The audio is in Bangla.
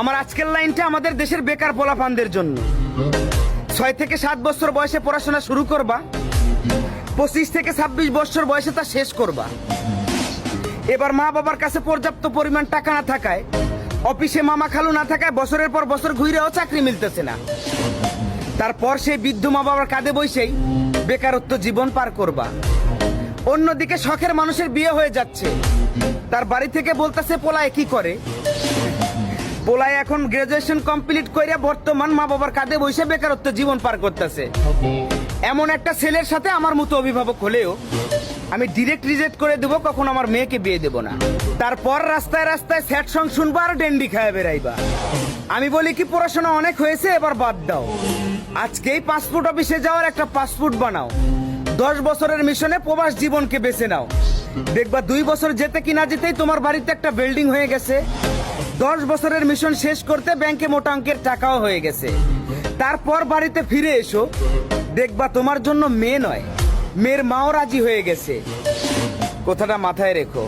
আমার আজকের লাইনটা আমাদের দেশের বেকার পোলাপানদের জন্য। 6 থেকে 7 বছর বয়সে পড়াশোনা শুরু করবা, 25 থেকে 26 বছর বয়সে তা শেষ করবা। এবার মা বাবার কাছে পর্যাপ্ত পরিমাণ টাকা না থাকায়, অফিসে মামা খালু না থাকায় বছরের পর বছর ঘুরেও চাকরি মিলতেছে না। তারপর সেই বৃদ্ধ মা বাবার কাঁধে বসেই বেকারত্ব জীবন পার করবা। অন্যদিকে শখের মানুষের বিয়ে হয়ে যাচ্ছে, তার বাড়ি থেকে বলতেছে পোলায় কি করে। পোলায় এখন গ্রাজুয়েশন কমপ্লিট করে বর্তমান মা বাবার কাঁধে বসে বেকারত্ব জীবন পার করতেছে। এমন একটা ছেলের সাথে আমার মতো অভিভাবক হলেও আমি ডিরেক্ট রিজেক্ট করে দেবো, কখন আমার মেয়েকে বিয়ে দেবো না। তারপর রাস্তায় রাস্তায় স্যাড সং শুনবা আর ডেন্ডি খায় বেড়াইবা। আমি বলি কি, পড়াশোনা অনেক হয়েছে, এবার বাদ দাও। আজকেই পাসপোর্ট অফিসে যাওয়ার একটা পাসপোর্ট বানাও। 10 বছরের মিশনে প্রবাস জীবনকে বেছে নাও। দেখবা 2 বছর যেতে কি না যেতেই তোমার বাড়িতে একটা বিল্ডিং হয়ে গেছে। 10 বছরের মিশন শেষ করতে ব্যাংকে মোটা অঙ্কের টাকাও হয়ে গেছে। তারপর বাড়িতে ফিরে এসো, দেখবা তোমার জন্য মেয়ে নয়, মেয়ের মাও রাজি হয়ে গেছে। কথাটা মাথায় রেখো।